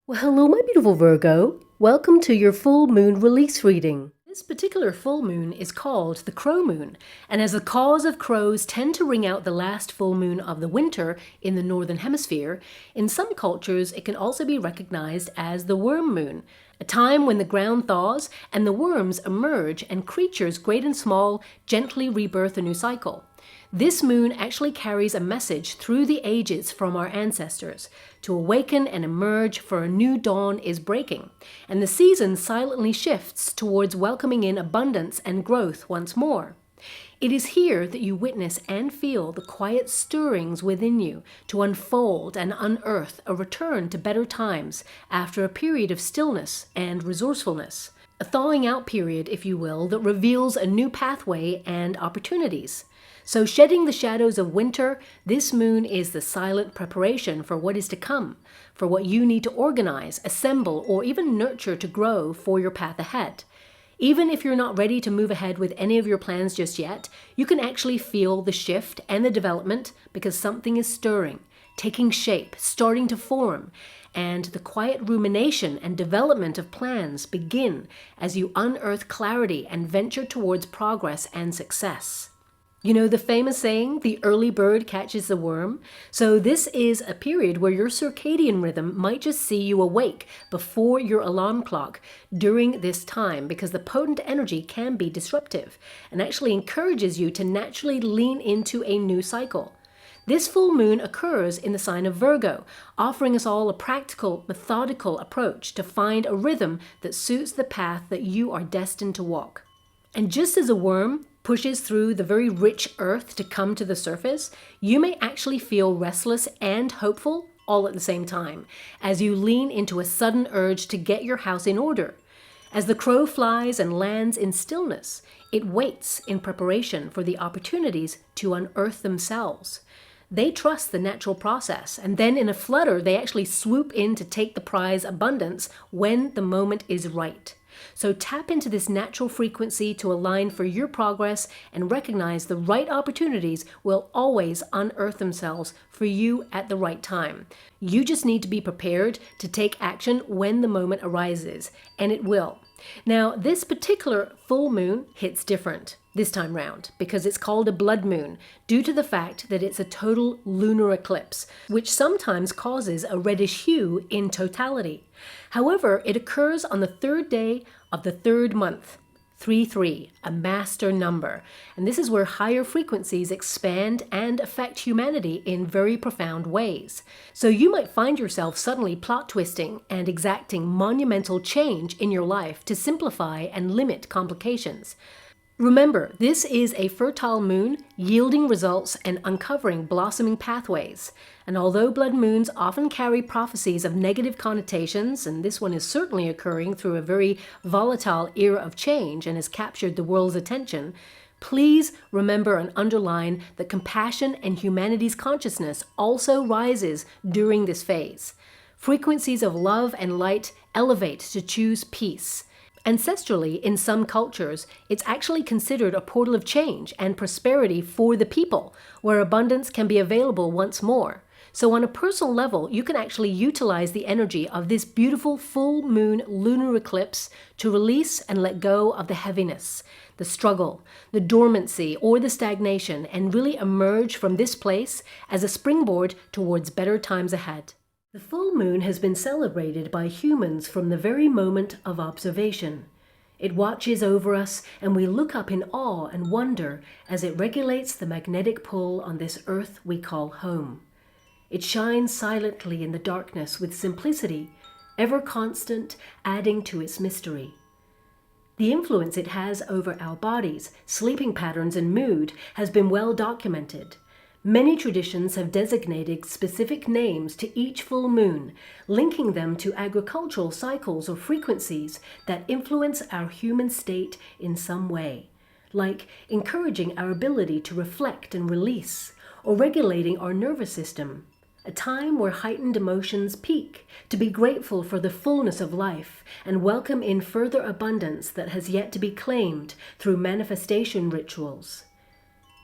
Well, hello, my beautiful Virgo. Welcome to your full moon release reading. This particular full moon is called the crowmoon, and as the caws of crows tend to ring out the last full moon of the winter in the northern hemisphere, in some cultures it can also be recognized as the worm moon, a time when the ground thaws and the worms emerge and creatures great and small gently rebirth a new cycle. This moon actually carries a message through the ages from our ancestors to awaken and emerge, for a new dawn is breaking, and the season silently shifts towards welcoming in abundance and growth once more. It is here that you witness and feel the quiet stirrings within you to unfold and unearth a return to better times after a period of stillness and resourcefulness. A thawing out period, if you will, that reveals a new pathway and opportunities. So shedding the shadows of winter, this moon is the silent preparation for what is to come, for what you need to organize, assemble, or even nurture to grow for your path ahead. Even if you're not ready to move ahead with any of your plans just yet, you can actually feel the shift and the development because something is stirring, taking shape, starting to form, and the quiet rumination and development of plans begin as you unearth clarity and venture towards progress and success. You know the famous saying, the early bird catches the worm? So this is a period where your circadian rhythm might just see you awake before your alarm clock during this time, because the potent energy can be disruptive and actually encourages you to naturally lean into a new cycle. This full moon occurs in the sign of Virgo, offering us all a practical, methodical approach to find a rhythm that suits the path that you are destined to walk. And just as a worm pushes through the very rich earth to come to the surface, you may actually feel restless and hopeful all at the same time, as you lean into a sudden urge to get your house in order. As the crow flies and lands in stillness, it waits in preparation for the opportunities to unearth themselves. They trust the natural process, and then in a flutter, they actually swoop in to take the prize abundance when the moment is right. So tap into this natural frequency to align for your progress and recognize the right opportunities will always unearth themselves for you at the right time. You just need to be prepared to take action when the moment arises, and it will. Now, this particular full moon hits different this time round because it's called a blood moon due to the fact that it's a total lunar eclipse, which sometimes causes a reddish hue in totality. However, it occurs on the third day of the third month, 3-3, a master number. And this is where higher frequencies expand and affect humanity in very profound ways. So you might find yourself suddenly plot twisting and exacting monumental change in your life to simplify and limit complications. Remember, this is a fertile moon, yielding results and uncovering blossoming pathways. And although blood moons often carry prophecies of negative connotations, and this one is certainly occurring through a very volatile era of change and has captured the world's attention, please remember and underline that compassion and humanity's consciousness also rises during this phase. Frequencies of love and light elevate to choose peace. Ancestrally, in some cultures, it's actually considered a portal of change and prosperity for the people, where abundance can be available once more. So on a personal level, you can actually utilize the energy of this beautiful full moon lunar eclipse to release and let go of the heaviness, the struggle, the dormancy, or the stagnation, and really emerge from this place as a springboard towards better times ahead. The full moon has been celebrated by humans from the very moment of observation. It watches over us, and we look up in awe and wonder as it regulates the magnetic pull on this earth we call home. It shines silently in the darkness with simplicity, ever constant, adding to its mystery. The influence it has over our bodies, sleeping patterns, and mood has been well documented. Many traditions have designated specific names to each full moon, linking them to agricultural cycles or frequencies that influence our human state in some way, like encouraging our ability to reflect and release, or regulating our nervous system. A time where heightened emotions peak, to be grateful for the fullness of life and welcome in further abundance that has yet to be claimed through manifestation rituals.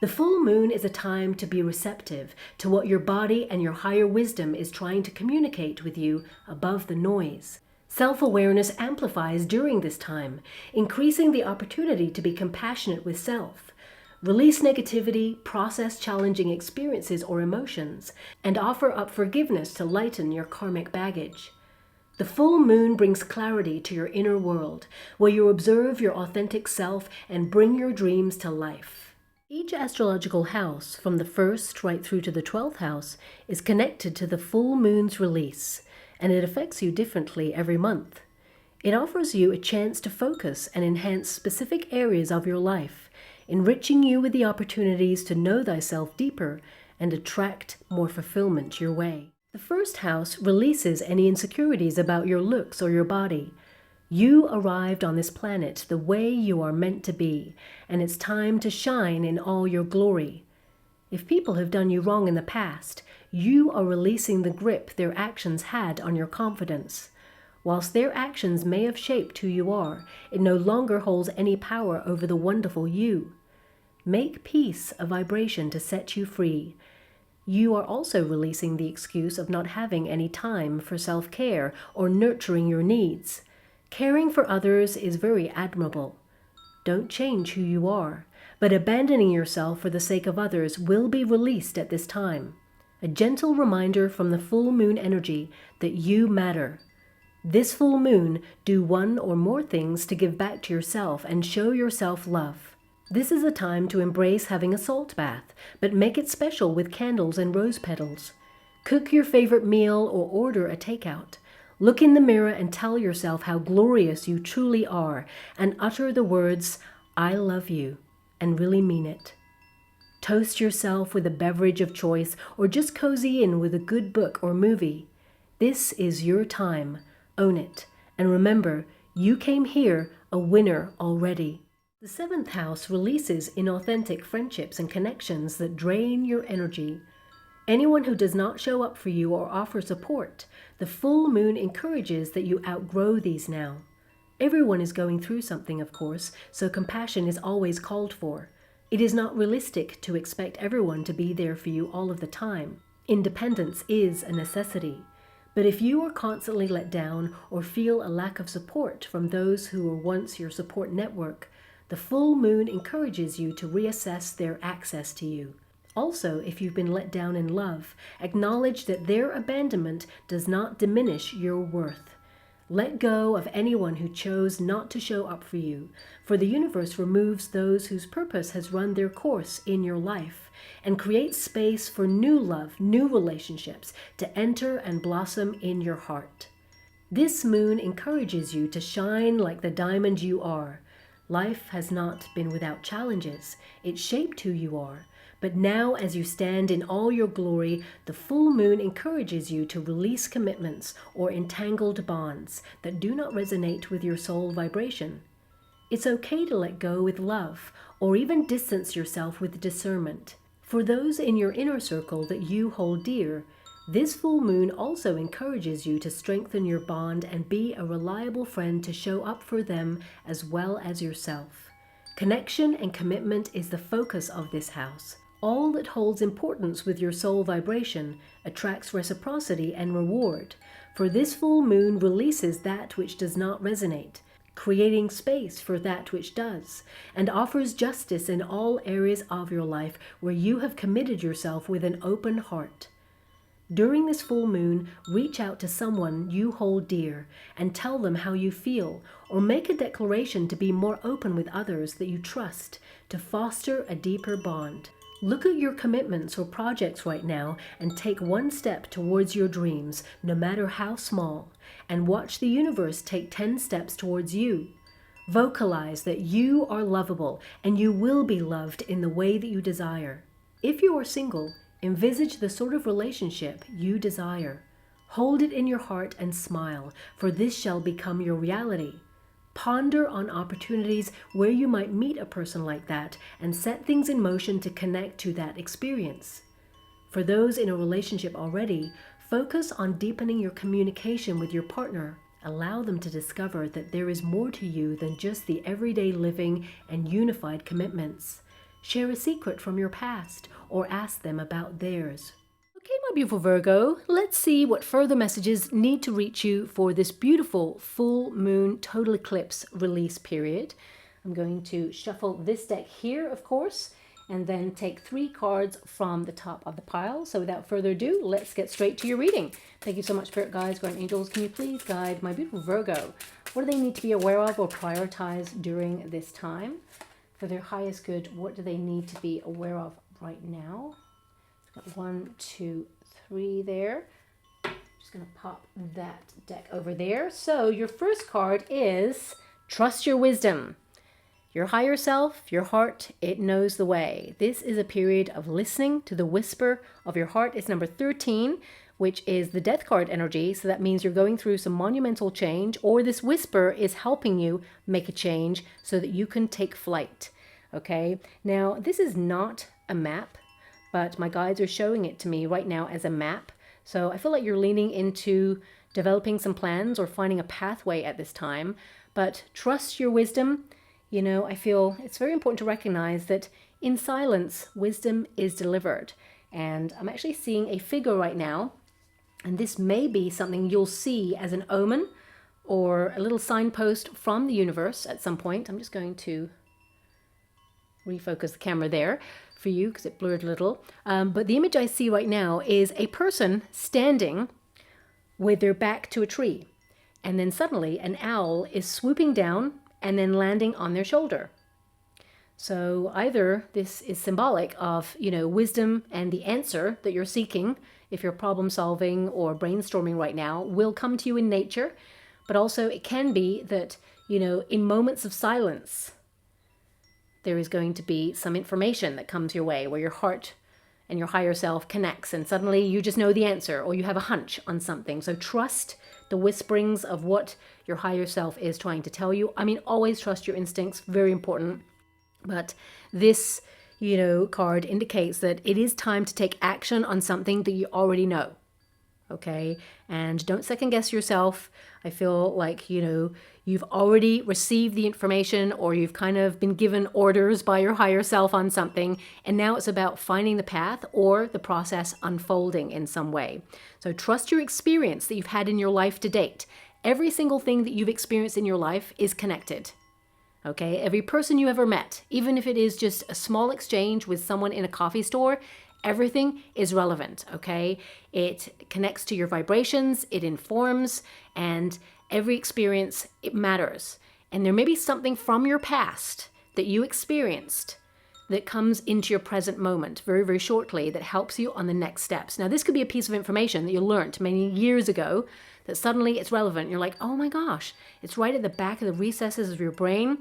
The full moon is a time to be receptive to what your body and your higher wisdom is trying to communicate with you above the noise. Self-awareness amplifies during this time, increasing the opportunity to be compassionate with self. Release negativity, process challenging experiences or emotions, and offer up forgiveness to lighten your karmic baggage. The full moon brings clarity to your inner world, where you observe your authentic self and bring your dreams to life. Each astrological house, from the 1st right through to the 12th house, is connected to the full moon's release, and it affects you differently every month. It offers you a chance to focus and enhance specific areas of your life, enriching you with the opportunities to know thyself deeper and attract more fulfillment your way. The 1st house releases any insecurities about your looks or your body. You arrived on this planet the way you are meant to be, and it's time to shine in all your glory. If people have done you wrong in the past, you are releasing the grip their actions had on your confidence. Whilst their actions may have shaped who you are, it no longer holds any power over the wonderful you. Make peace a vibration to set you free. You are also releasing the excuse of not having any time for self-care or nurturing your needs. Caring for others is very admirable. Don't change who you are, but abandoning yourself for the sake of others will be released at this time. A gentle reminder from the full moon energy that you matter. This full moon, do one or more things to give back to yourself and show yourself love. This is a time to embrace having a salt bath, but make it special with candles and rose petals. Cook your favorite meal or order a takeout. Look in the mirror and tell yourself how glorious you truly are, and utter the words, "I love you," and really mean it. Toast yourself with a beverage of choice, or just cozy in with a good book or movie. This is your time. Own it. And remember, you came here a winner already. The 7th house releases inauthentic friendships and connections that drain your energy. Anyone who does not show up for you or offer support, the full moon encourages that you outgrow these now. Everyone is going through something, of course, so compassion is always called for. It is not realistic to expect everyone to be there for you all of the time. Independence is a necessity. But if you are constantly let down or feel a lack of support from those who were once your support network, the full moon encourages you to reassess their access to you. Also, if you've been let down in love, acknowledge that their abandonment does not diminish your worth. Let go of anyone who chose not to show up for you, for the universe removes those whose purpose has run their course in your life and creates space for new love, new relationships to enter and blossom in your heart. This moon encourages you to shine like the diamond you are. Life has not been without challenges. It shaped who you are. But now, as you stand in all your glory, the full moon encourages you to release commitments or entangled bonds that do not resonate with your soul vibration. It's okay to let go with love, or even distance yourself with discernment. For those in your inner circle that you hold dear, this full moon also encourages you to strengthen your bond and be a reliable friend to show up for them as well as yourself. Connection and commitment is the focus of this house. All that holds importance with your soul vibration attracts reciprocity and reward, for this full moon releases that which does not resonate, creating space for that which does, and offers justice in all areas of your life where you have committed yourself with an open heart. During this full moon, reach out to someone you hold dear and tell them how you feel, or make a declaration to be more open with others that you trust to foster a deeper bond. Look at your commitments or projects right now and take one step towards your dreams, no matter how small, and watch the universe take 10 steps towards you. Vocalize that you are lovable and you will be loved in the way that you desire. If you are single, envisage the sort of relationship you desire. Hold it in your heart and smile, for this shall become your reality. Ponder on opportunities where you might meet a person like that and set things in motion to connect to that experience. For those in a relationship already, focus on deepening your communication with your partner. Allow them to discover that there is more to you than just the everyday living and unified commitments. share a secret from your past, or ask them about theirs. Okay, my beautiful Virgo, let's see what further messages need to reach you for this beautiful full moon total eclipse release period. I'm going to shuffle this deck here, of course, and then take 3 cards from the top of the pile. So without further ado, let's get straight to your reading. Thank you so much, Spirit Guides, Guardian Angels. Can you please guide my beautiful Virgo? What do they need to be aware of or prioritize during this time? For their highest good, what do they need to be aware of right now? Got 1, 2, 3 there. Just going to pop that deck over there. So your first card is Trust Your Wisdom. Your higher self, your heart, it knows the way. This is a period of listening to the whisper of your heart. It's number 13, which is the death card energy. So that means you're going through some monumental change, or this whisper is helping you make a change so that you can take flight. Okay, now this is not a map, but my guides are showing it to me right now as a map. So I feel like you're leaning into developing some plans or finding a pathway at this time, but trust your wisdom. You know, I feel it's very important to recognize that in silence, wisdom is delivered. And I'm actually seeing a figure right now, and this may be something you'll see as an omen or a little signpost from the universe at some point. I'm just going to refocus the camera there for you because it blurred a little. But the image I see right now is a person standing with their back to a tree. And then suddenly an owl is swooping down and then landing on their shoulder. So either this is symbolic of, you know, wisdom and the answer that you're seeking, if you're problem solving or brainstorming right now, will come to you in nature. But also it can be that, you know, in moments of silence, there is going to be some information that comes your way where your heart and your higher self connects and suddenly you just know the answer or you have a hunch on something. So trust the whisperings of what your higher self is trying to tell you. I mean, always trust your instincts, very important. But this, you know, card indicates that it is time to take action on something that you already know. Okay, and don't second guess yourself. I feel like, you know, you've already received the information or you've kind of been given orders by your higher self on something, and now it's about finding the path or the process unfolding in some way. So trust your experience that you've had in your life to date. Every single thing that you've experienced in your life is connected. Okay, every person you ever met, even if it is just a small exchange with someone in a coffee store, everything is relevant, okay? It connects to your vibrations, it informs, and every experience, it matters. And there may be something from your past that you experienced that comes into your present moment very, very shortly that helps you on the next steps. Now, this could be a piece of information that you learned many years ago that suddenly it's relevant. You're like, oh my gosh, it's right at the back of the recesses of your brain.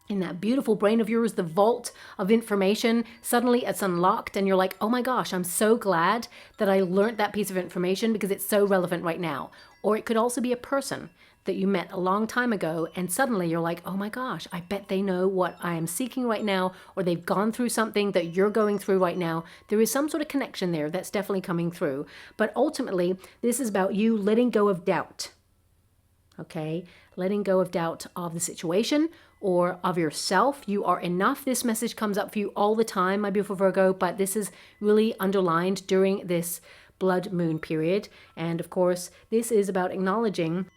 In that beautiful brain of yours, the vault of information, suddenly it's unlocked and you're like, oh my gosh, I'm so glad that I learned that piece of information because it's so relevant right now. Or it could also be a person that you met a long time ago and suddenly you're like, oh my gosh, I bet they know what I am seeking right now, or they've gone through something that you're going through right now. There is some sort of connection there that's definitely coming through. But ultimately, this is about you letting go of doubt. Okay, letting go of doubt of the situation or of yourself. You are enough. This message comes up for you all the time, my beautiful Virgo, but this is really underlined during this blood moon period. And of course, this is about acknowledging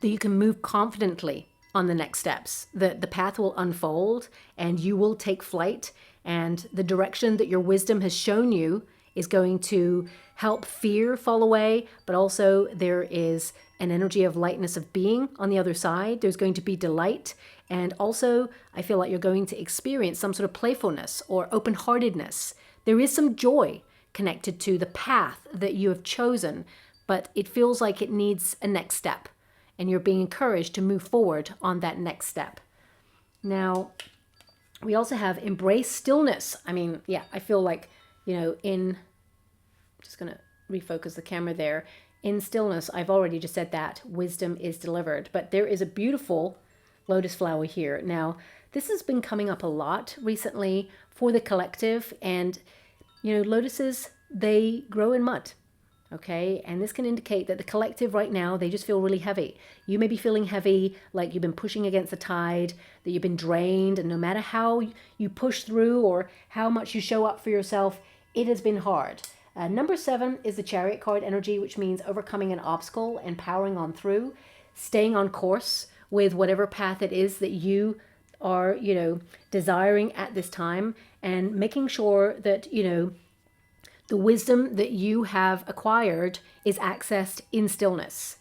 that you can move confidently on the next steps, that the path will unfold and you will take flight, and the direction that your wisdom has shown you is going to help fear fall away, but also there is an energy of lightness of being on the other side. There's going to be delight. And also, I feel like you're going to experience some sort of playfulness or open-heartedness. There is some joy connected to the path that you have chosen, but it feels like it needs a next step. And you're being encouraged to move forward on that next step. Now, we also have embrace stillness. I mean, yeah, I feel like, you know, just going to refocus the camera there. In stillness, I've already just said that wisdom is delivered, but there is a beautiful lotus flower here. Now, this has been coming up a lot recently for the collective, and, you know, lotuses, they grow in mud. Okay, and this can indicate that the collective right now, they just feel really heavy. You may be feeling heavy, like you've been pushing against the tide, that you've been drained, and no matter how you push through or how much you show up for yourself, it has been hard. Number 7 is the Chariot card energy, which means overcoming an obstacle and powering on through, staying on course with whatever path it is that you are, desiring at this time, and making sure that, the wisdom that you have acquired is accessed in stillness.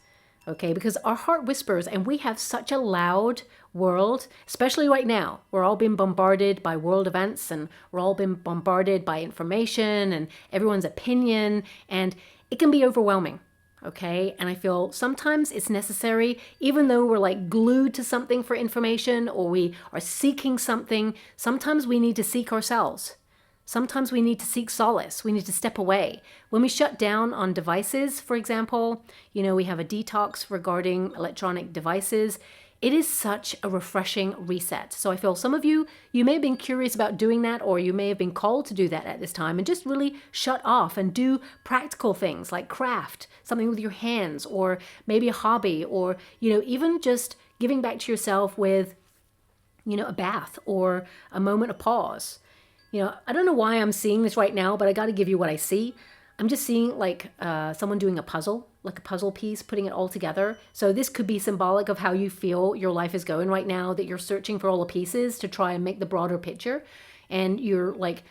Okay, because our heart whispers, and we have such a loud world, especially right now. We're all being bombarded by world events, and we're all being bombarded by information and everyone's opinion, and it can be overwhelming. Okay, and I feel sometimes it's necessary, even though we're like glued to something for information or we are seeking something, sometimes we need to seek ourselves. Sometimes we need to seek solace. We need to step away. When we shut down on devices, for example, we have a detox regarding electronic devices. It is such a refreshing reset. So I feel some of you may have been curious about doing that, or you may have been called to do that at this time, and just really shut off and do practical things like craft, something with your hands, or maybe a hobby, or, even just giving back to yourself with, a bath or a moment of pause. I don't know why I'm seeing this right now, but I got to give you what I see. I'm just seeing like someone doing a puzzle, like a puzzle piece, putting it all together. So this could be symbolic of how you feel your life is going right now, that you're searching for all the pieces to try and make the broader picture. And you're like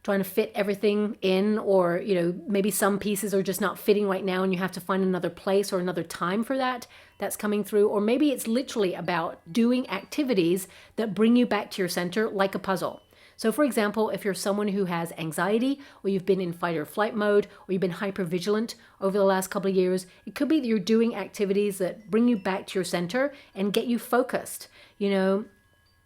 trying to fit everything in, or, maybe some pieces are just not fitting right now and you have to find another place or another time for that. That's coming through. Or maybe it's literally about doing activities that bring you back to your center, like a puzzle. So for example, if you're someone who has anxiety, or you've been in fight or flight mode, or you've been hypervigilant over the last couple of years, it could be that you're doing activities that bring you back to your center and get you focused. I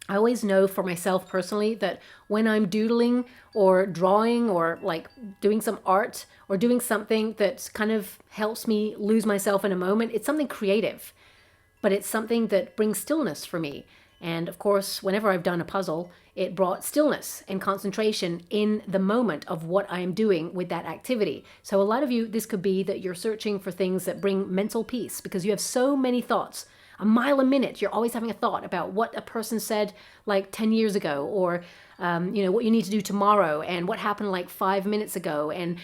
always know for myself personally that when I'm doodling or drawing or like doing some art or doing something that kind of helps me lose myself in a moment, it's something creative, but it's something that brings stillness for me. And of course, whenever I've done a puzzle, it brought stillness and concentration in the moment of what I am doing with that activity. So a lot of you, this could be that you're searching for things that bring mental peace because you have so many thoughts. A mile a minute, you're always having a thought about what a person said like 10 years ago, or what you need to do tomorrow, and what happened like 5 minutes ago, and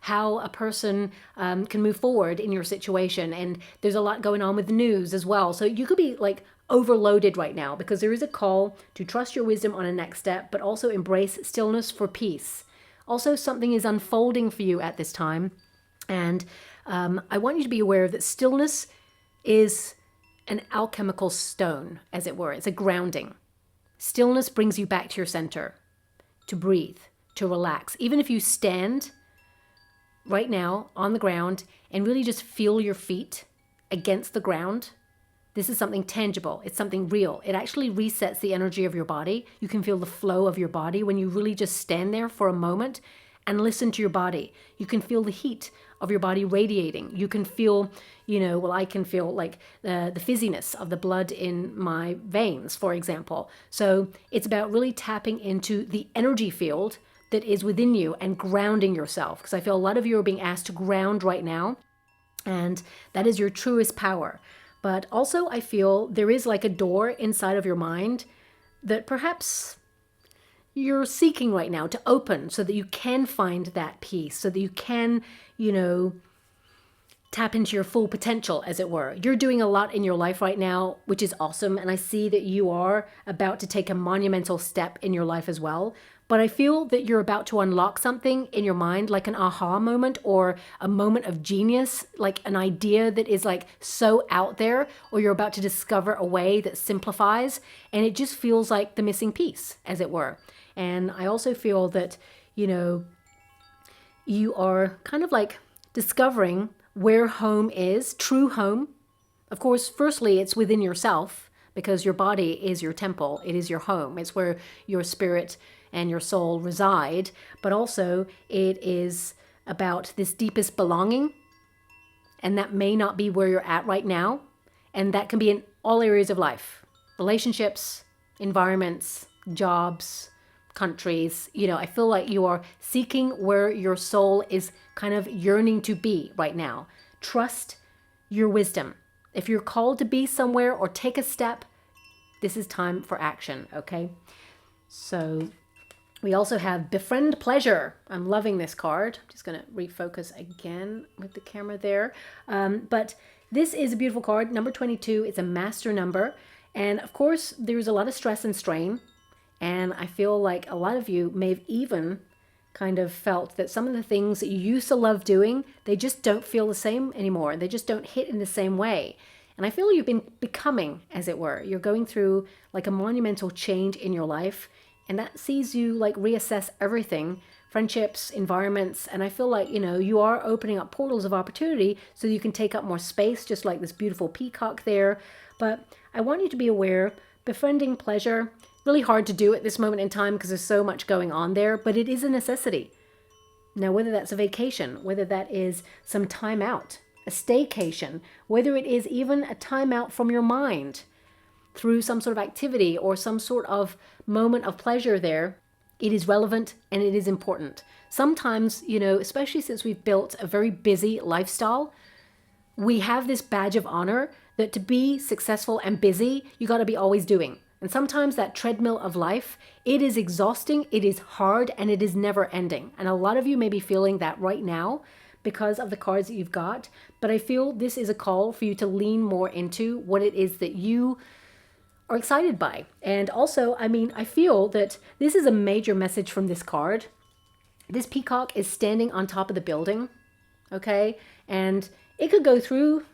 how a person can move forward in your situation. And there's a lot going on with the news as well. So you could be like overloaded right now, because there is a call to trust your wisdom on a next step, but also embrace stillness for peace. Also, something is unfolding for you at this time. And I want you to be aware that stillness is an alchemical stone, as it were. It's a grounding. Stillness brings you back to your center, to breathe, to relax. Even if you stand right now on the ground and really just feel your feet against the ground, this is something tangible. It's something real. It actually resets the energy of your body. You can feel the flow of your body when you really just stand there for a moment and listen to your body. You can feel the heat of your body radiating. You can feel, I can feel like the fizziness of the blood in my veins, for example. So it's about really tapping into the energy field that is within you and grounding yourself. Because I feel a lot of you are being asked to ground right now, and that is your truest power. But also I feel there is like a door inside of your mind that perhaps you're seeking right now to open, so that you can find that peace, so that you can, tap into your full potential, as it were. You're doing a lot in your life right now, which is awesome. And I see that you are about to take a monumental step in your life as well. But I feel that you're about to unlock something in your mind, like an aha moment or a moment of genius, like an idea that is like so out there, or you're about to discover a way that simplifies, and it just feels like the missing piece, as it were. And I also feel that, you are kind of like discovering where home is, true home. Of course, firstly, it's within yourself, because your body is your temple. It is your home. It's where your spirit and your soul reside. But also it is about this deepest belonging. And that may not be where you're at right now. And that can be in all areas of life. Relationships, environments, jobs, countries. You know, I feel like you are seeking where your soul is kind of yearning to be right now. Trust your wisdom. If you're called to be somewhere or take a step, this is time for action, okay? So we also have Befriend Pleasure. I'm loving this card. I'm just going to refocus again with the camera there. But this is a beautiful card, number 22. It's a master number. And of course, there's a lot of stress and strain. And I feel like a lot of you may have even kind of felt that some of the things that you used to love doing, they just don't feel the same anymore. They just don't hit in the same way. And I feel you've been becoming, as it were. You're going through like a monumental change in your life. And that sees you like reassess everything, friendships, environments. And I feel like, you know, you are opening up portals of opportunity so you can take up more space, just like this beautiful peacock there. But I want you to be aware, befriending pleasure, really hard to do at this moment in time because there's so much going on there, but it is a necessity. Now, whether that's a vacation, whether that is some time out, a staycation, whether it is even a time out from your mind through some sort of activity or some sort of moment of pleasure there, it is relevant and it is important. Sometimes, you know, especially since we've built a very busy lifestyle, we have this badge of honor that to be successful and busy, you got to be always doing. And sometimes that treadmill of life, it is exhausting, it is hard, and it is never ending. And a lot of you may be feeling that right now because of the cards that you've got. But I feel this is a call for you to lean more into what it is that you are excited by. And also, I mean, I feel that this is a major message from this card. This peacock is standing on top of the building, okay? And it could go through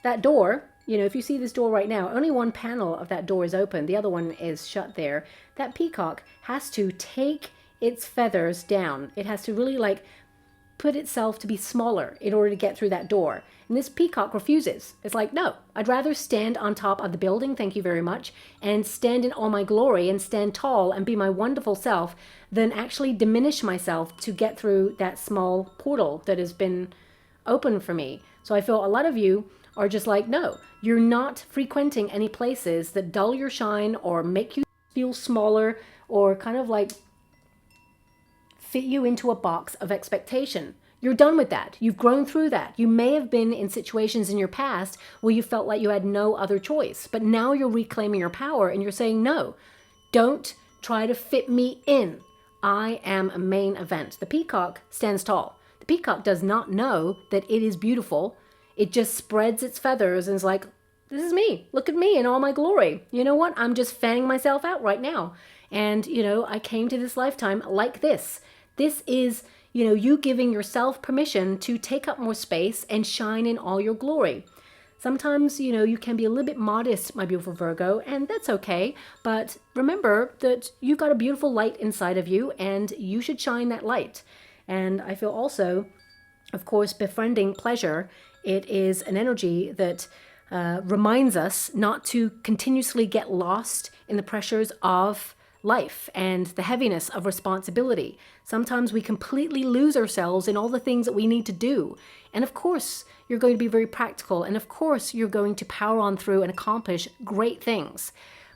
that door. You know, if you see this door right now, only one panel of that door is open. The other one is shut there. That peacock has to take its feathers down. It has to really like put itself to be smaller in order to get through that door. And this peacock refuses. It's like, no, I'd rather stand on top of the building, thank you very much, and stand in all my glory and stand tall and be my wonderful self than actually diminish myself to get through that small portal that has been open for me. So I feel a lot of you are just like, no, you're not frequenting any places that dull your shine or make you feel smaller or kind of like fit you into a box of expectation. You're done with that. You've grown through that. You may have been in situations in your past where you felt like you had no other choice, but now you're reclaiming your power and you're saying, no, don't try to fit me in. I am a main event. The peacock stands tall. The peacock does not know that it is beautiful. It just spreads its feathers and is like, this is me. Look at me in all my glory. You know what? I'm just fanning myself out right now. And, you know, I came to this lifetime like this. This is, you know, you giving yourself permission to take up more space and shine in all your glory. Sometimes, you know, you can be a little bit modest, my beautiful Virgo, and that's okay. But remember that you've got a beautiful light inside of you and you should shine that light. And I feel also, of course, befriending pleasure, it is an energy that reminds us not to continuously get lost in the pressures of life and the heaviness of responsibility. Sometimes we completely lose ourselves in all the things that we need to do. And of course, you're going to be very practical. And of course, you're going to power on through and accomplish great things.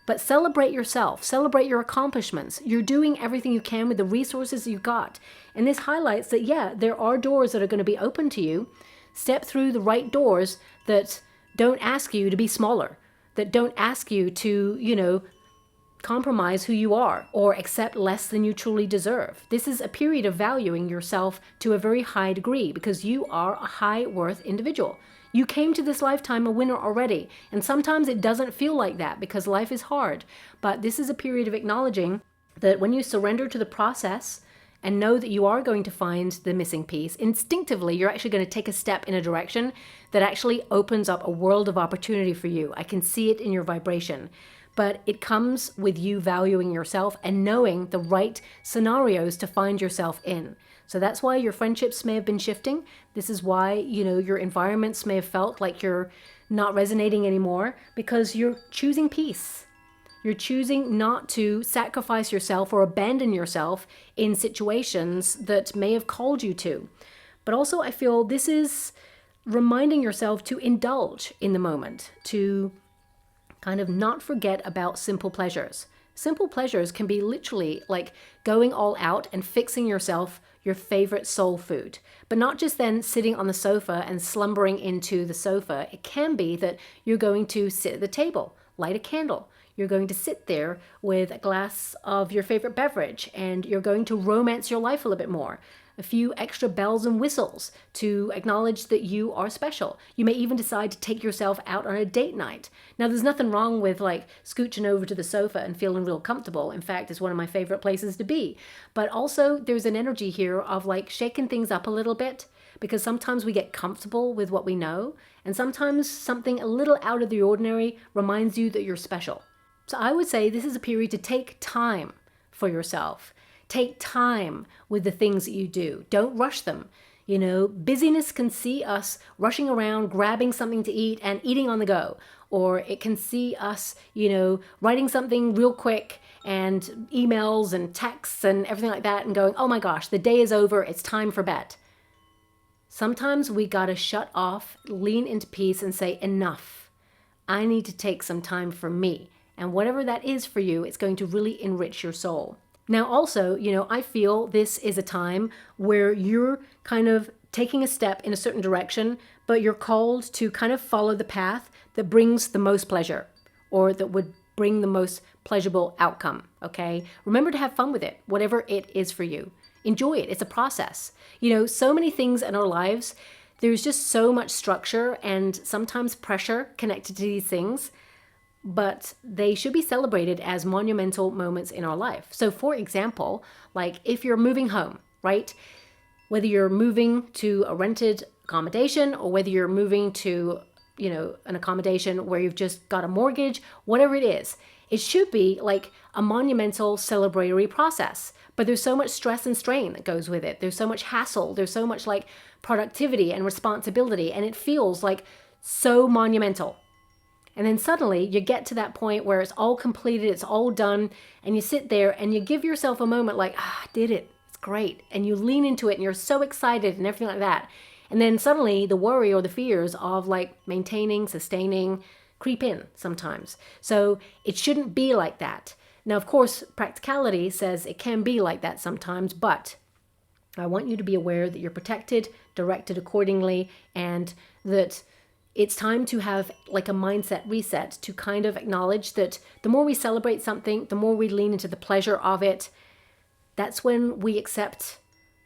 But celebrate yourself, celebrate your accomplishments. You're doing everything you can with the resources you've got. And this highlights that, yeah, there are doors that are going to be open to you. Step through the right doors that don't ask you to be smaller, that don't ask you to, you know, compromise who you are or accept less than you truly deserve. This is a period of valuing yourself to a very high degree because you are a high worth individual. You came to this lifetime a winner already, and sometimes it doesn't feel like that because life is hard. But this is a period of acknowledging that when you surrender to the process and know that you are going to find the missing piece, instinctively you're actually going to take a step in a direction that actually opens up a world of opportunity for you. I can see it in your vibration. But it comes with you valuing yourself and knowing the right scenarios to find yourself in. So that's why your friendships may have been shifting. This is why, you know, your environments may have felt like you're not resonating anymore because you're choosing peace. You're choosing not to sacrifice yourself or abandon yourself in situations that may have called you to. But also I feel this is reminding yourself to indulge in the moment, to kind of not forget about simple pleasures. Simple pleasures can be literally like going all out and fixing yourself your favorite soul food, but not just then sitting on the sofa and slumbering into the sofa. It can be that you're going to sit at the table, light a candle. You're going to sit there with a glass of your favorite beverage, and you're going to romance your life a little bit more. A few extra bells and whistles to acknowledge that you are special. You may even decide to take yourself out on a date night. Now, there's nothing wrong with like scooching over to the sofa and feeling real comfortable. In fact, it's one of my favorite places to be. But also there's an energy here of like shaking things up a little bit, because sometimes we get comfortable with what we know, and sometimes something a little out of the ordinary reminds you that you're special. So I would say this is a period to take time for yourself. Take time with the things that you do. Don't rush them. You know, busyness can see us rushing around, grabbing something to eat and eating on the go. Or it can see us, you know, writing something real quick and emails and texts and everything like that and going, oh my gosh, the day is over, it's time for bed. Sometimes we gotta shut off, lean into peace and say, enough. I need to take some time for me. And whatever that is for you, it's going to really enrich your soul. Now also, you know, I feel this is a time where you're kind of taking a step in a certain direction, but you're called to kind of follow the path that brings the most pleasure, or that would bring the most pleasurable outcome, okay? Remember to have fun with it, whatever it is for you. Enjoy it, it's a process. You know, so many things in our lives, there's just so much structure and sometimes pressure connected to these things, but they should be celebrated as monumental moments in our life. So for example, like if you're moving home, right? Whether you're moving to a rented accommodation or whether you're moving to, you know, an accommodation where you've just got a mortgage, whatever it is, it should be like a monumental celebratory process. But there's so much stress and strain that goes with it. There's so much hassle. There's so much like productivity and responsibility, and it feels like so monumental. And then suddenly you get to that point where it's all completed, it's all done, and you sit there and you give yourself a moment like, I did it, it's great. And you lean into it and you're so excited and everything like that. And then suddenly the worry or the fears of like maintaining, sustaining, creep in sometimes. So it shouldn't be like that. Now, of course, practicality says it can be like that sometimes, but I want you to be aware that you're protected, directed accordingly, and that it's time to have like a mindset reset to kind of acknowledge that the more we celebrate something, the more we lean into the pleasure of it, that's when we accept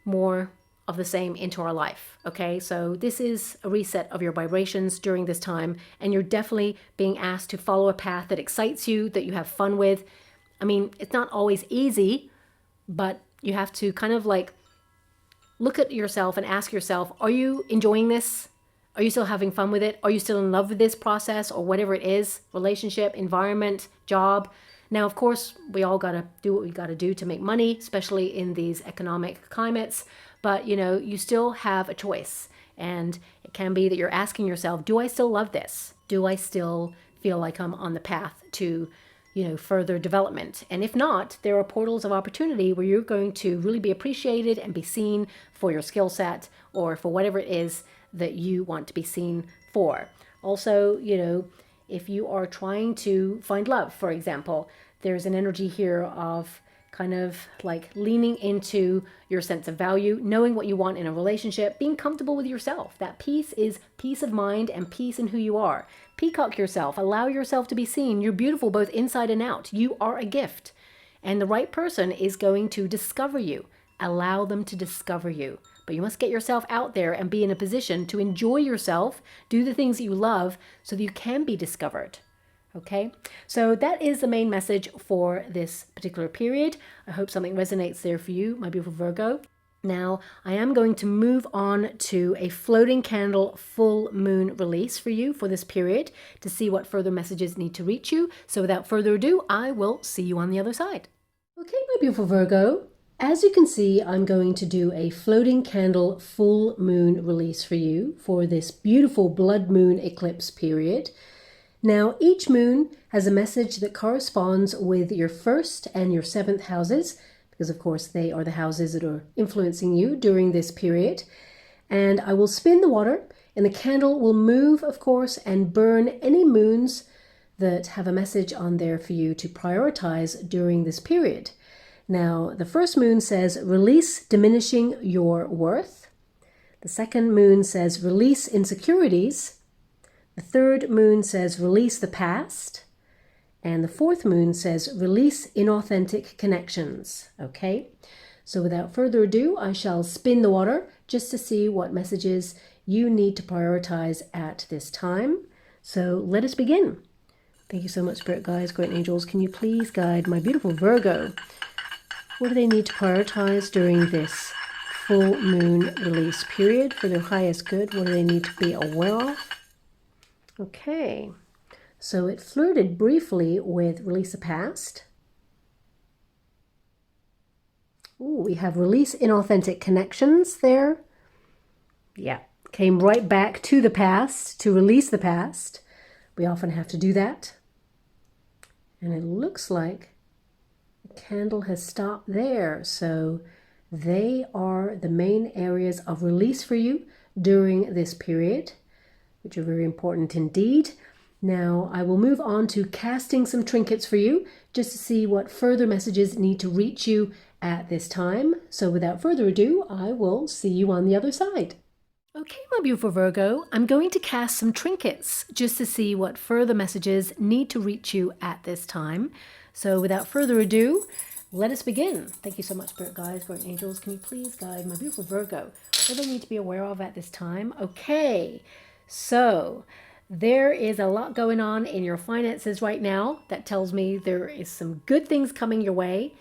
more of the same into our life, okay? So this is a reset of your vibrations during this time, and you're definitely being asked to follow a path that excites you, that you have fun with. I mean, it's not always easy, but you have to kind of like look at yourself and ask yourself, are you enjoying this? Are you still having fun with it? Are you still in love with this process or whatever it is? Relationship, environment, job. Now, of course, we all got to do what we got to do to make money, especially in these economic climates. But, you know, you still have a choice. And it can be that you're asking yourself, do I still love this? Do I still feel like I'm on the path to, you know, further development? And if not, there are portals of opportunity where you're going to really be appreciated and be seen for your skill set or for whatever it is that you want to be seen for. Also, you know, if you are trying to find love, for example, there's an energy here of kind of like leaning into your sense of value, knowing what you want in a relationship, being comfortable with yourself. That peace is peace of mind and peace in who you are. Peacock yourself, allow yourself to be seen. You're beautiful both inside and out. You are a gift. And the right person is going to discover you. Allow them to discover you. But you must get yourself out there and be in a position to enjoy yourself, do the things that you love so that you can be discovered. Okay, so that is the main message for this particular period. I hope something resonates there for you, my beautiful Virgo. Now, I am going to move on to a floating candle full moon release for you for this period to see what further messages need to reach you. So without further ado, I will see you on the other side. Okay, my beautiful Virgo. As you can see, I'm going to do a floating candle full moon release for you for this beautiful blood moon eclipse period. Now, each moon has a message that corresponds with your first and your seventh houses, because of course they are the houses that are influencing you during this period. And I will spin the water and the candle will move, of course, and burn any moons that have a message on there for you to prioritize during this period. Now, the first moon says release diminishing your worth. The second moon says release insecurities. The third moon says release the past. And the fourth moon says release inauthentic connections. Okay, so without further ado, I shall spin the water just to see what messages you need to prioritize at this time. So let us begin. Thank you so much, Spirit Guides, Great Angels. Can you please guide my beautiful Virgo? What do they need to prioritize during this full moon release period for their highest good? What do they need to be aware of? Okay, so it flirted briefly with release the past. Ooh, we have release inauthentic connections there. Yeah, came right back to the past, to release the past. We often have to do that. And it looks like the candle has stopped there. So they are the main areas of release for you during this period, which are very important indeed. Now I will move on to casting some trinkets for you just to see what further messages need to reach you at this time. So without further ado, I will see you on the other side. Okay, my beautiful Virgo, I'm going to cast some trinkets just to see what further messages need to reach you at this time. So without further ado, let us begin. Thank you so much, Spirit Guides, Great Angels. Can you please guide my beautiful Virgo? What do they need to be aware of at this time? Okay, so there is a lot going on in your finances right now. That tells me there is some good things coming your way.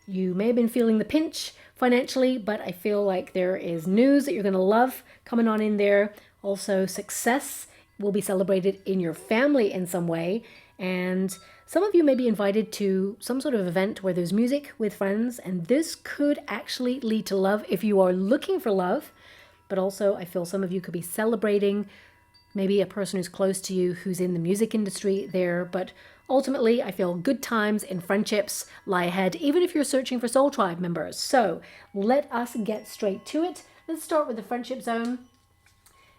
You may have been feeling the pinch financially, but I feel like there is news that you're going to love coming on in there. Also, success will be celebrated in your family in some way. And some of you may be invited to some sort of event where there's music with friends, and this could actually lead to love if you are looking for love. But also, I feel some of you could be celebrating maybe a person who's close to you who's in the music industry there. But ultimately, I feel good times in friendships lie ahead, even if you're searching for soul tribe members. So let us get straight to it. Let's start with the friendship zone.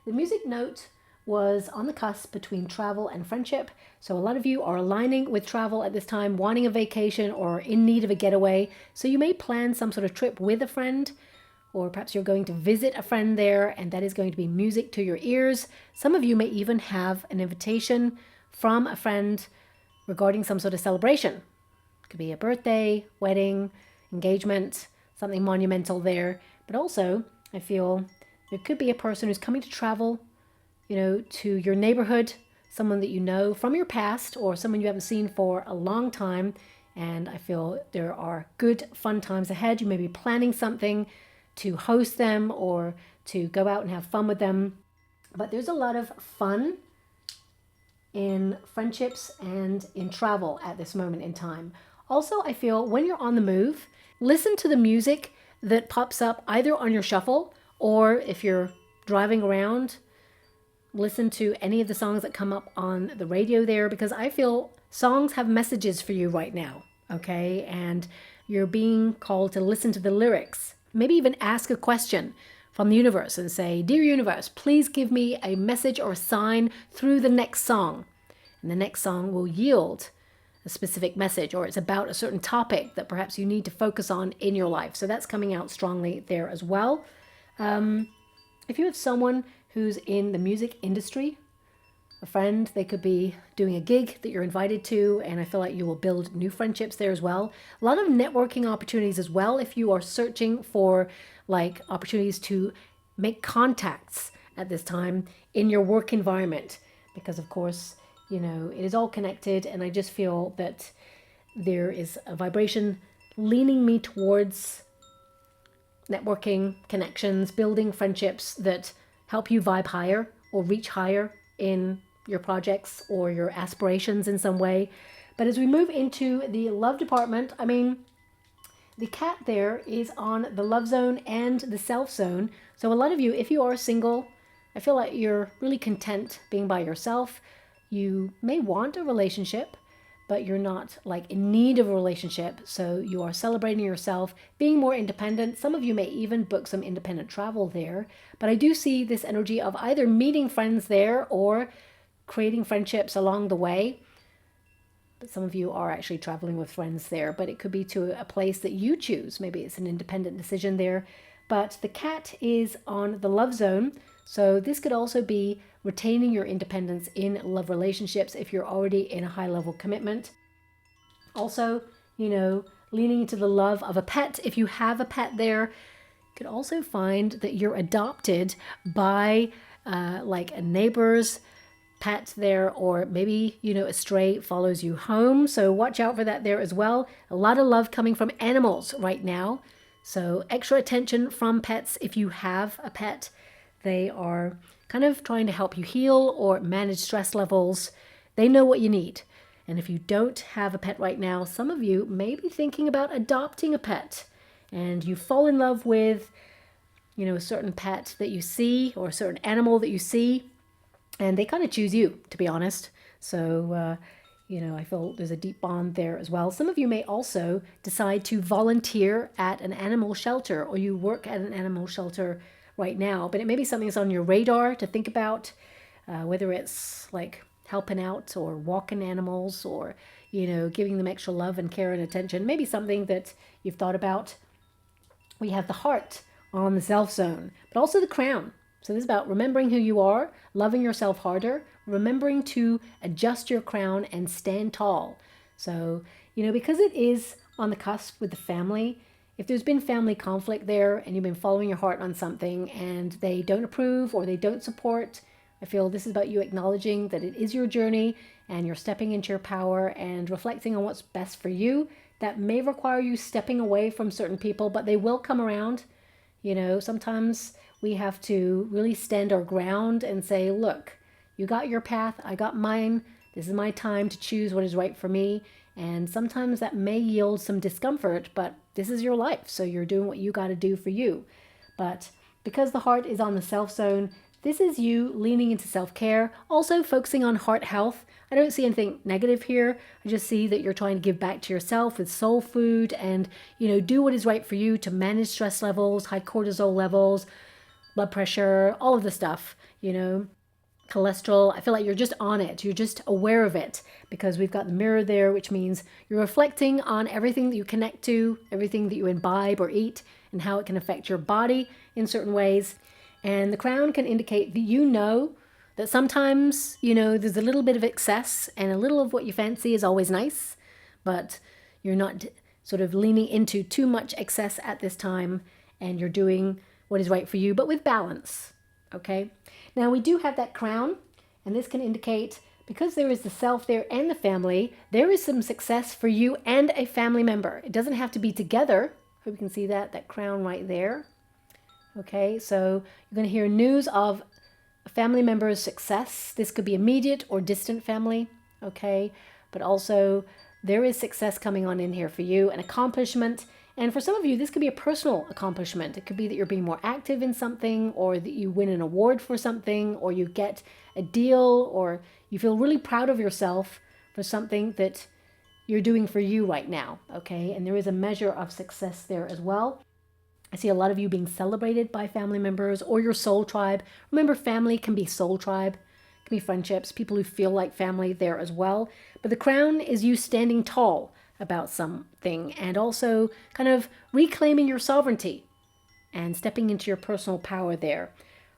The music note was on the cusp between travel and friendship. So a lot of you are aligning with travel at this time, wanting a vacation or in need of a getaway. So you may plan some sort of trip with a friend, or perhaps you're going to visit a friend there, and that is going to be music to your ears. Some of you may even have an invitation from a friend regarding some sort of celebration. It could be a birthday, wedding, engagement, something monumental there. But also, I feel there could be a person who's coming to travel, you know, to your neighborhood, someone that you know from your past or someone you haven't seen for a long time. And I feel there are good, fun times ahead. You may be planning something to host them or to go out and have fun with them. But there's a lot of fun in friendships and in travel at this moment in time. Also, I feel when you're on the move, listen to the music that pops up either on your shuffle, or if you're driving around, listen to any of the songs that come up on the radio there, because I feel songs have messages for you right now, okay? And you're being called to listen to the lyrics. Maybe even ask a question from the universe and say, "Dear universe, please give me a message or a sign through the next song." And the next song will yield a specific message, or it's about a certain topic that perhaps you need to focus on in your life. So that's coming out strongly there as well. If you have someone who's in the music industry, a friend, they could be doing a gig that you're invited to, and I feel like you will build new friendships there as well. A lot of networking opportunities as well if you are searching for like opportunities to make contacts at this time in your work environment, because of course, you know, it is all connected, and I just feel that there is a vibration leaning me towards networking, connections, building friendships that help you vibe higher or reach higher in your projects or your aspirations in some way. But as we move into the love department, I mean, the cat there is on the love zone and the self zone. So a lot of you, if you are single, I feel like you're really content being by yourself. You may want a relationship, but you're not like in need of a relationship. So you are celebrating yourself, being more independent. Some of you may even book some independent travel there. But I do see this energy of either meeting friends there or creating friendships along the way. But some of you are actually traveling with friends there, but it could be to a place that you choose. Maybe it's an independent decision there. But the cat is on the love zone, so this could also be retaining your independence in love relationships if you're already in a high-level commitment. Also, leaning into the love of a pet. If you have a pet there, you could also find that you're adopted by like a neighbor's pet there, or maybe, a stray follows you home. So watch out for that there as well. A lot of love coming from animals right now. So extra attention from pets if you have a pet. They are kind of trying to help you heal or manage stress levels. They know what you need. And if you don't have a pet right now, some of you may be thinking about adopting a pet. And you fall in love with, a certain pet that you see or a certain animal that you see. And they kind of choose you, to be honest. So, I feel there's a deep bond there as well. Some of you may also decide to volunteer at an animal shelter, or you work at an animal shelter right now. But it may be something that's on your radar to think about, whether it's like helping out or walking animals or, giving them extra love and care and attention. Maybe something that you've thought about. We have the heart on the self zone, but also the crown. So this is about remembering who you are, loving yourself harder, remembering to adjust your crown and stand tall. So, because it is on the cusp with the family, if there's been family conflict there and you've been following your heart on something and they don't approve or they don't support, I feel this is about you acknowledging that it is your journey and you're stepping into your power and reflecting on what's best for you. That may require you stepping away from certain people, but they will come around. Sometimes we have to really stand our ground and say, look, you got your path, I got mine. This is my time to choose what is right for me. And sometimes that may yield some discomfort, but this is your life. So you're doing what you got to do for you. But because the heart is on the self zone, this is you leaning into self-care, also focusing on heart health. I don't see anything negative here. I just see that you're trying to give back to yourself with soul food and, do what is right for you to manage stress levels, high cortisol levels, blood pressure, all of the stuff, cholesterol. I feel like you're just on it. You're just aware of it because we've got the mirror there, which means you're reflecting on everything that you connect to, everything that you imbibe or eat, and how it can affect your body in certain ways. And the crown can indicate that that sometimes, there's a little bit of excess and a little of what you fancy is always nice, but you're not sort of leaning into too much excess at this time and you're doing what is right for you, but with balance, okay? Now we do have that crown, and this can indicate, because there is the self there and the family, there is some success for you and a family member. It doesn't have to be together. Hope you can see that crown right there. Okay, so you're going to hear news of a family member's success. This could be immediate or distant family, okay? But also there is success coming on in here for you, an accomplishment. And for some of you, this could be a personal accomplishment. It could be that you're being more active in something, or that you win an award for something, or you get a deal, or you feel really proud of yourself for something that you're doing for you right now, okay? And there is a measure of success there as well. I see a lot of you being celebrated by family members or your soul tribe. Remember, family can be soul tribe, can be friendships, people who feel like family there as well. But the crown is you standing tall about something and also kind of reclaiming your sovereignty and stepping into your personal power there.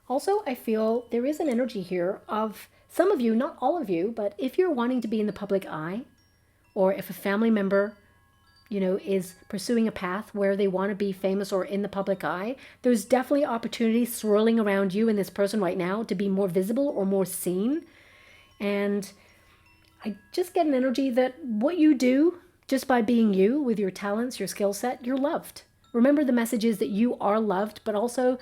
Also, I feel there is an energy here of some of you, not all of you, but if you're wanting to be in the public eye, or if a family member is pursuing a path where they want to be famous or in the public eye, there's definitely opportunities swirling around you and this person right now to be more visible or more seen. And I just get an energy that what you do, just by being you with your talents, your skill set, you're loved. Remember the message is that you are loved, but also,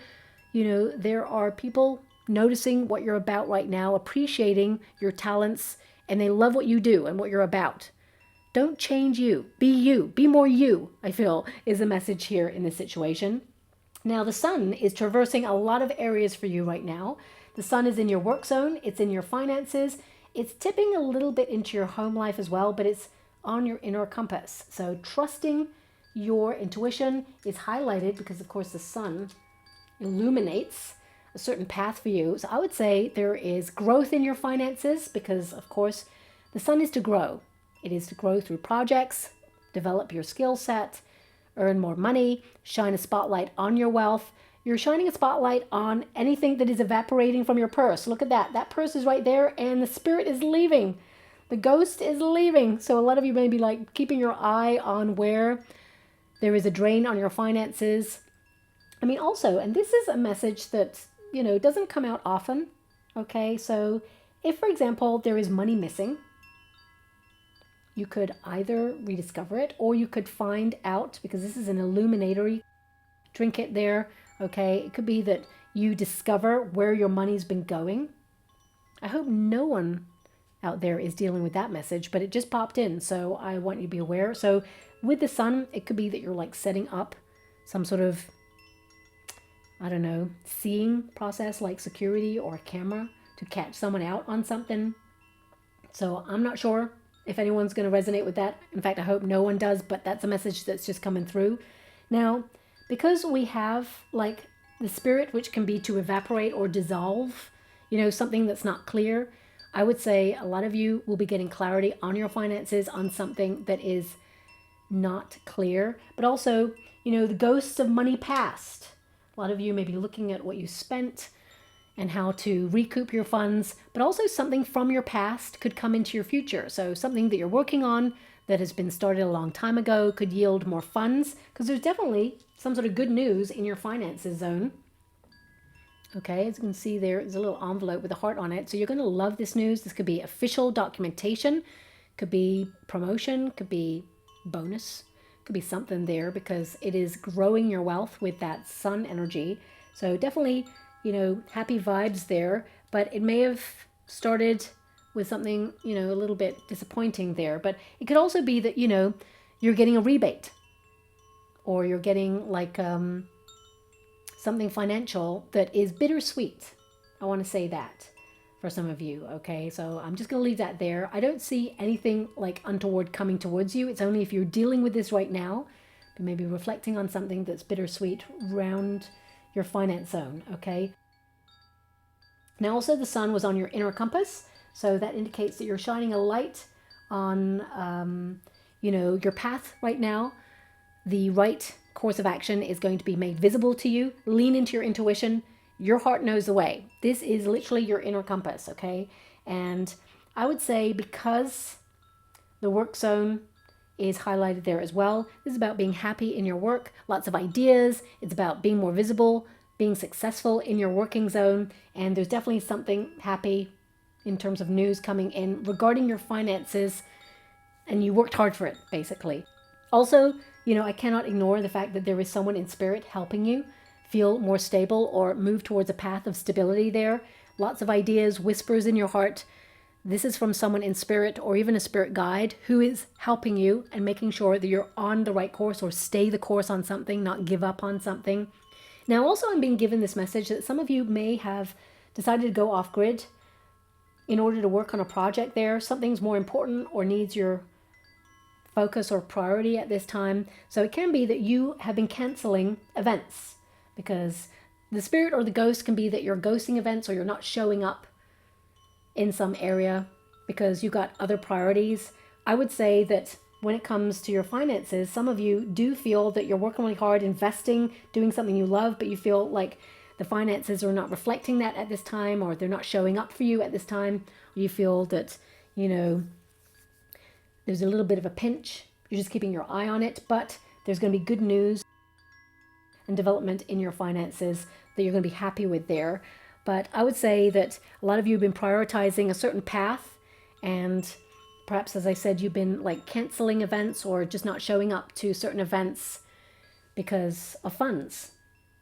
there are people noticing what you're about right now, appreciating your talents, and they love what you do and what you're about. Don't change you. Be more you, I feel, is the message here in this situation. Now, the sun is traversing a lot of areas for you right now. The sun is in your work zone. It's in your finances. It's tipping a little bit into your home life as well, but it's on your inner compass. So trusting your intuition is highlighted because, of course, the sun illuminates a certain path for you. So I would say there is growth in your finances because, of course, the sun is to grow. It is to grow through projects, develop your skill set, earn more money, shine a spotlight on your wealth. You're shining a spotlight on anything that is evaporating from your purse. Look at that. That purse is right there and the spirit is leaving. The ghost is leaving. So a lot of you may be like keeping your eye on where there is a drain on your finances. I mean, also, and this is a message that, you know, doesn't come out often. Okay, so if, for example, there is money missing, you could either rediscover it or you could find out, because this is an illuminatory trinket there. Okay, it could be that you discover where your money's been going. I hope no one out there is dealing with that message, but it just popped in, so I want you to be aware. So with the sun, it could be that you're like setting up some sort of, I don't know, seeing process like security or a camera to catch someone out on something. So I'm not sure if anyone's going to resonate with that. In fact, I hope no one does, but that's a message that's just coming through. Now, because we have like the spirit, which can be to evaporate or dissolve, you know, something that's not clear, I would say a lot of you will be getting clarity on your finances on something that is not clear. But also, you know, the ghosts of money past. A lot of you may be looking at what you spent and how to recoup your funds, but also something from your past could come into your future. So something that you're working on that has been started a long time ago could yield more funds, because there's definitely some sort of good news in your finances zone. Okay, as you can see there's a little envelope with a heart on it. So you're going to love this news. This could be official documentation, could be promotion, could be bonus, could be something there, because it is growing your wealth with that sun energy. So definitely, you know, happy vibes there, but it may have started with something, you know, a little bit disappointing there. But it could also be that, you know, you're getting a rebate, or you're getting like something financial that is bittersweet. I want to say that for some of you. Okay, so I'm just going to leave that there. I don't see anything like untoward coming towards you. It's only if you're dealing with this right now, but maybe reflecting on something that's bittersweet around your finance zone. Okay, now also the sun was on your inner compass, so that indicates that you're shining a light on you know, your path right now. The right course of action is going to be made visible to you. Lean into your intuition. Your heart knows the way. This is literally your inner compass. Okay, and I would say, because the work zone is highlighted there as well, this is about being happy in your work, lots of ideas. It's about being more visible, being successful in your working zone, and there's definitely something happy in terms of news coming in regarding your finances, and you worked hard for it, basically. Also, you know, I cannot ignore the fact that there is someone in spirit helping you feel more stable or move towards a path of stability there. Lots of ideas, whispers in your heart. This is from someone in spirit or even a spirit guide who is helping you and making sure that you're on the right course, or stay the course on something, not give up on something. Now, also, I'm being given this message that some of you may have decided to go off grid in order to work on a project there. Something's more important or needs your focus or priority at this time. So it can be that you have been canceling events, because the spirit or the ghost can be that you're ghosting events, or you're not showing up in some area because you got other priorities. I would say that when it comes to your finances, some of you do feel that you're working really hard, investing, doing something you love, but you feel like the finances are not reflecting that at this time, or they're not showing up for you at this time. You feel that, you know, there's a little bit of a pinch. You're just keeping your eye on it, but there's going to be good news and development in your finances that you're going to be happy with there. But I would say that a lot of you have been prioritizing a certain path, and perhaps, as I said, you've been like canceling events or just not showing up to certain events because of funds,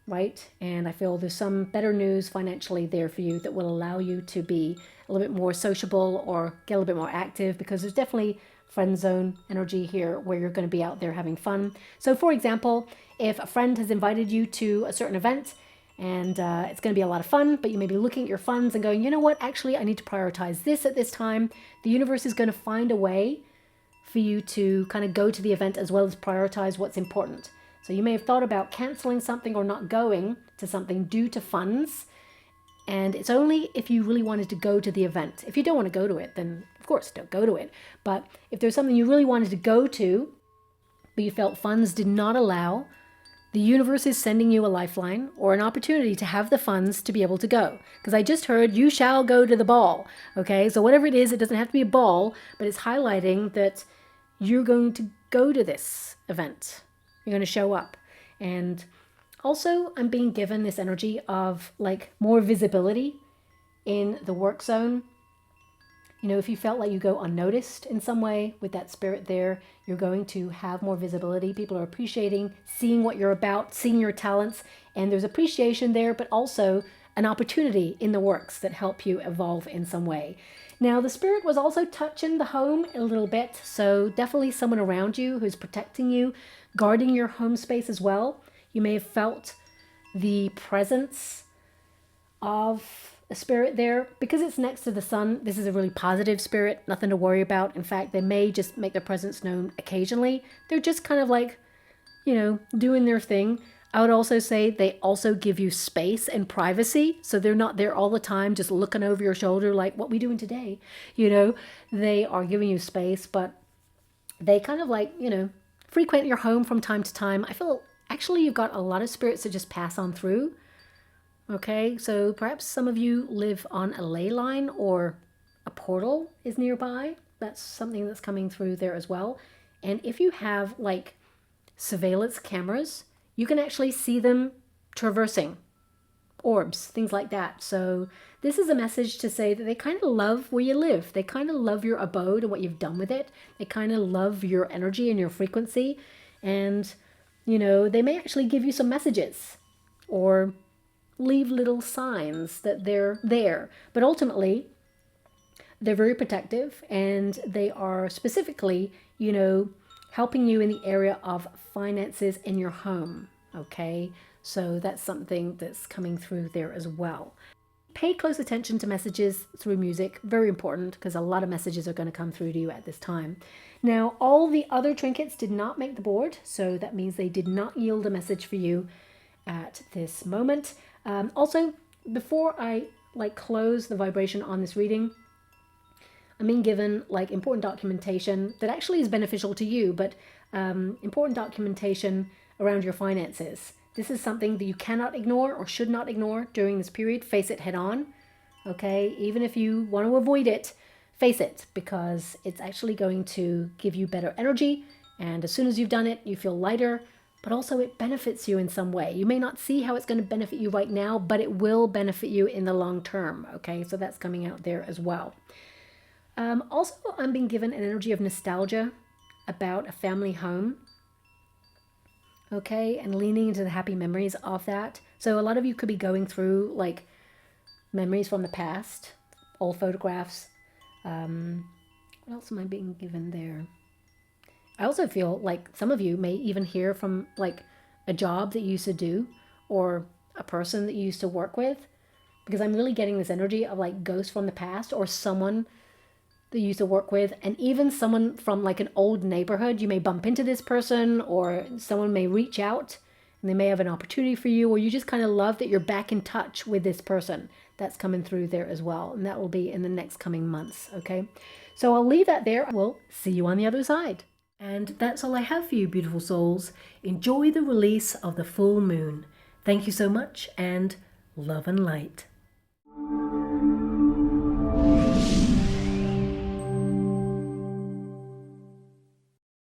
right? And I feel there's some better news financially there for you that will allow you to be a little bit more sociable or get a little bit more active, because there's definitely friend zone energy here where you're going to be out there having fun. So for example, if a friend has invited you to a certain event and it's going to be a lot of fun, but you may be looking at your funds and going, you know what, actually I need to prioritize this at this time. The universe is going to find a way for you to kind of go to the event as well as prioritize what's important. So you may have thought about canceling something or not going to something due to funds, And it's only if you really wanted to go to the event. If you don't want to go to it, then of course don't go to it. But if there's something you really wanted to go to, but you felt funds did not allow, the universe is sending you a lifeline or an opportunity to have the funds to be able to go. Because I just heard, you shall go to the ball. Okay, so whatever it is, it doesn't have to be a ball, but it's highlighting that you're going to go to this event. You're going to show up. And also, I'm being given this energy of like more visibility in the work zone. You know, if you felt like you go unnoticed in some way with that spirit there, you're going to have more visibility. People are appreciating, seeing what you're about, seeing your talents, and there's appreciation there, but also an opportunity in the works that help you evolve in some way. Now, the spirit was also touching the home a little bit, so definitely someone around you who's protecting you, guarding your home space as well. You may have felt the presence of a spirit there. Because it's next to the sun, this is a really positive spirit, nothing to worry about. In fact, they may just make their presence known occasionally. They're just kind of like, you know, doing their thing. I would also say they also give you space and privacy. So they're not there all the time just looking over your shoulder like, what we doing today? You know, they are giving you space, but they kind of like, you know, frequent your home from time to time. I feel actually you've got a lot of spirits that just pass on through. Okay, so perhaps some of you live on a ley line or a portal is nearby. That's something that's coming through there as well. And if you have like surveillance cameras, you can actually see them traversing orbs, things like that. So this is a message to say that they kind of love where you live. They kind of love your abode and what you've done with it. They kind of love your energy and your frequency. And, you know, they may actually give you some messages or leave little signs that they're there. But ultimately, they're very protective, and they are specifically, you know, helping you in the area of finances in your home. Okay, so that's something that's coming through there as well. Pay close attention to messages through music, very important, because a lot of messages are going to come through to you at this time. Now, all the other trinkets did not make the board, so that means they did not yield a message for you at this moment. Also, before I like close the vibration on this reading, I'm being given like important documentation that actually is beneficial to you, but important documentation around your finances. This is something that you cannot ignore or should not ignore during this period. Face it head on, okay? Even if you want to avoid it, face it, because it's actually going to give you better energy. And as soon as you've done it, you feel lighter, but also it benefits you in some way. You may not see how it's going to benefit you right now, but it will benefit you in the long term, okay? So that's coming out there as well. Also, I'm being given an energy of nostalgia about a family home, okay? And leaning into the happy memories of that. So a lot of you could be going through like memories from the past, old photographs. What else am I being given there? I also feel like some of you may even hear from like a job that you used to do or a person that you used to work with, because I'm really getting this energy of like ghosts from the past or someone that you used to work with, and even someone from like an old neighborhood. You may bump into this person, or someone may reach out and they may have an opportunity for you, or you just kind of love that you're back in touch with this person. That's coming through there as well, and that will be in the next coming months, okay? So I'll leave that there. We'll see you on the other side. And that's all I have for you, beautiful souls. Enjoy the release of the full moon. Thank you so much, and love and light.